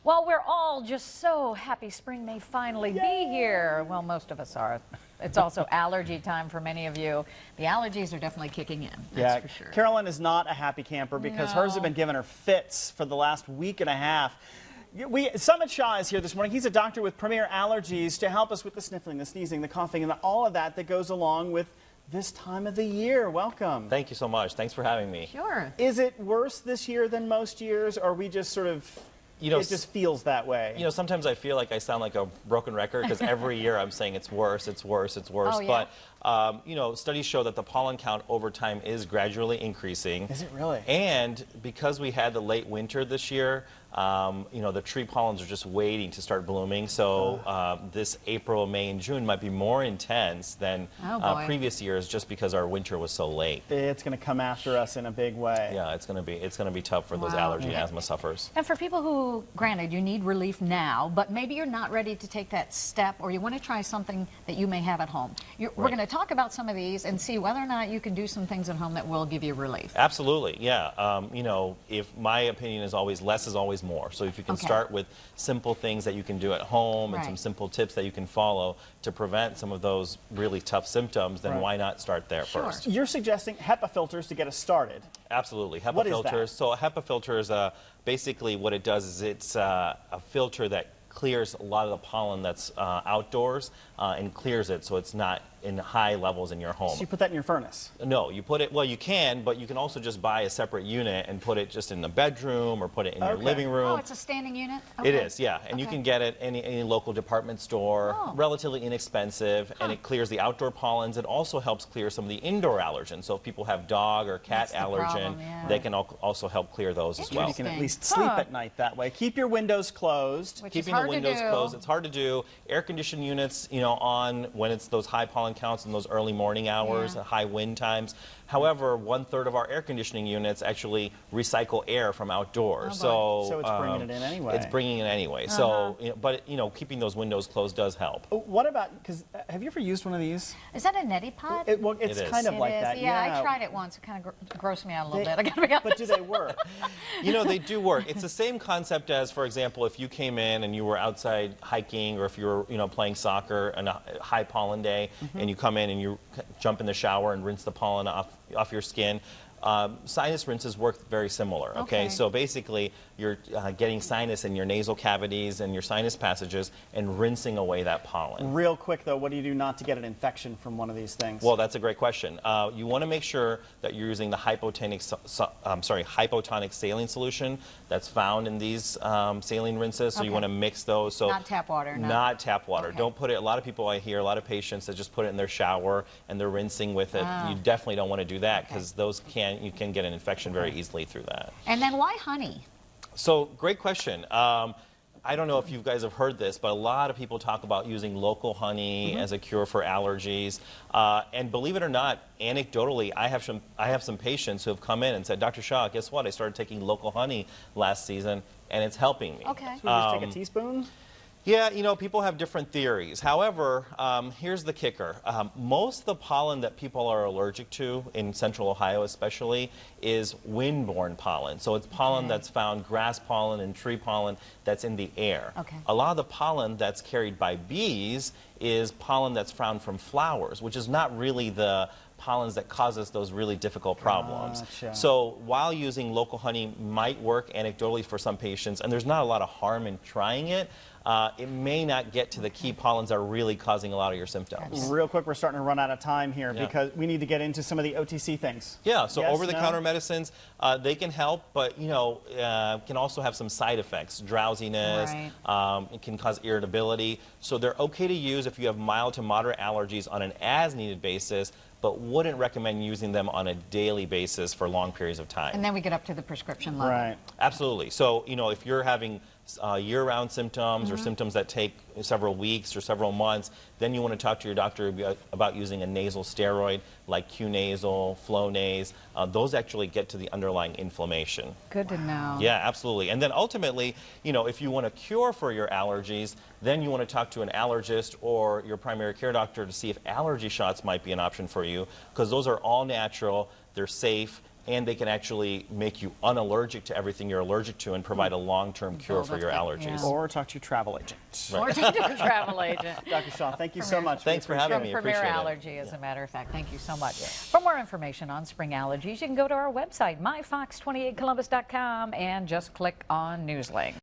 Well, we're all just so happy spring may finally be here. Well, most of us are. It's also allergy time for many of you. The allergies are definitely kicking in, that's for sure. Carolyn is not a happy camper because hers have been giving her fits for the last week and a half. Summit Shah is here this morning. He's a doctor with Premier Allergies to help us with the sniffling, the sneezing, the coughing, and all of that that goes along with this time of the year. Welcome. Thank you so much. Thanks for having me. Sure. Is it worse this year than most years, or are we just sort of... it just feels that way. You know, sometimes I feel like I sound like a broken record because every year I'm saying it's worse, it's worse, it's worse. Oh, yeah. But, you know, studies show that the pollen count over time is gradually increasing. Is it really? And because we had the late winter this year, you know, the tree pollens are just waiting to start blooming. So this April, May, and June might be more intense than previous years just because our winter was so late. It's going to come after us in a big way. Yeah, it's going to be tough for those allergy and asthma sufferers. And for people who, granted, you need relief now, but maybe you're not ready to take that step, or you want to try something that you may have at home. We're going to talk about some of these and see whether or not you can do some things at home that will give you relief. Absolutely, yeah. You know, if my opinion is always less is always more. So if you can start with simple things that you can do at home and some simple tips that you can follow to prevent some of those really tough symptoms, then why not start there first? You're suggesting HEPA filters to get us started. Absolutely. HEPA what filters. Is that? So a HEPA filter is basically what it does is it's a filter that clears a lot of the pollen that's outdoors and clears it so it's not in high levels in your home. So you put that in your furnace? No, you put it, well you can, but you can also just buy a separate unit and put it just in the bedroom or put it in your living room. Oh, it's a standing unit? Okay. It is, yeah, and you can get it in any local department store, relatively inexpensive, and it clears the outdoor pollens. It also helps clear some of the indoor allergens, so if people have dog or cat allergen, they can also help clear those as well. You can at least sleep at night that way. Keep your windows closed. Keeping the windows closed, it's hard to do. Air conditioned units, you know, on when it's those high pollen counts in those early morning hours, high wind times. However, 1/3 of our air conditioning units actually recycle air from outdoors. So it's bringing it in anyway. It's bringing it anyway. So, you know, but you know, keeping those windows closed does help. What about, because have you ever used one of these? Is that a neti pot? Well, it's kind of like that. Yeah, I tried it once. It kind of grossed me out a little bit. I gotta be honest. But do they work? You know, they do work. It's the same concept as, for example, if you came in and you were outside hiking, or if you were, you know, playing soccer on a high pollen day, and you come in and you jump in the shower and rinse the pollen off your skin. Sinus rinses work very similar, okay? So basically, you're getting sinus in your nasal cavities and your sinus passages and rinsing away that pollen. Real quick, though, what do you do not to get an infection from one of these things? Well, that's a great question. You want to make sure that you're using the hypotonic saline solution that's found in these saline rinses, so you want to mix those. So not tap water. Not tap water. Don't put it, a lot of people I hear, a lot of patients that just put it in their shower and they're rinsing with it. You definitely don't want to do that because those you can get an infection very easily through that. And then why honey? So, great question. I don't know if you guys have heard this, but a lot of people talk about using local honey as a cure for allergies. And believe it or not, anecdotally, I have some patients who have come in and said, Dr. Shah, guess what? I started taking local honey last season, and it's helping me. Okay. So you just take a teaspoon? Yeah, you know, people have different theories. However, here's the kicker. Most of the pollen that people are allergic to, in central Ohio especially, is wind-borne pollen. So it's pollen that's found, grass pollen and tree pollen, that's in the air. A lot of the pollen that's carried by bees is pollen that's found from flowers, which is not really the pollens that causes those really difficult problems. So while using local honey might work anecdotally for some patients, and there's not a lot of harm in trying it, it may not get to the key pollens that are really causing a lot of your symptoms. Real quick, we're starting to run out of time here because we need to get into some of the OTC things. Yeah, so over-the-counter medicines, they can help, but, you know, can also have some side effects, drowsiness, it can cause irritability. So they're okay to use if you have mild to moderate allergies on an as-needed basis, but wouldn't recommend using them on a daily basis for long periods of time. And then we get up to the prescription level. Absolutely. So, you know, if you're having year-round symptoms or symptoms that take several weeks or several months, then you want to talk to your doctor about using a nasal steroid like Q-nasal, Flonase. Those actually get to the underlying inflammation. Good to know. Yeah, absolutely. And then ultimately, you know, if you want a cure for your allergies, then you want to talk to an allergist or your primary care doctor to see if allergy shots might be an option for you, because those are all natural, they're safe, and they can actually make you unallergic to everything you're allergic to and provide a long-term cure for your allergies. Yeah. Or talk to your travel agent. Or to your travel agent. Dr. Shah, thank you so much. Thanks for having me. From Premier Appreciate it. Allergy, as a matter of fact. Thank you so much. For more information on spring allergies, you can go to our website, myfox28columbus.com, and just click on Newslink.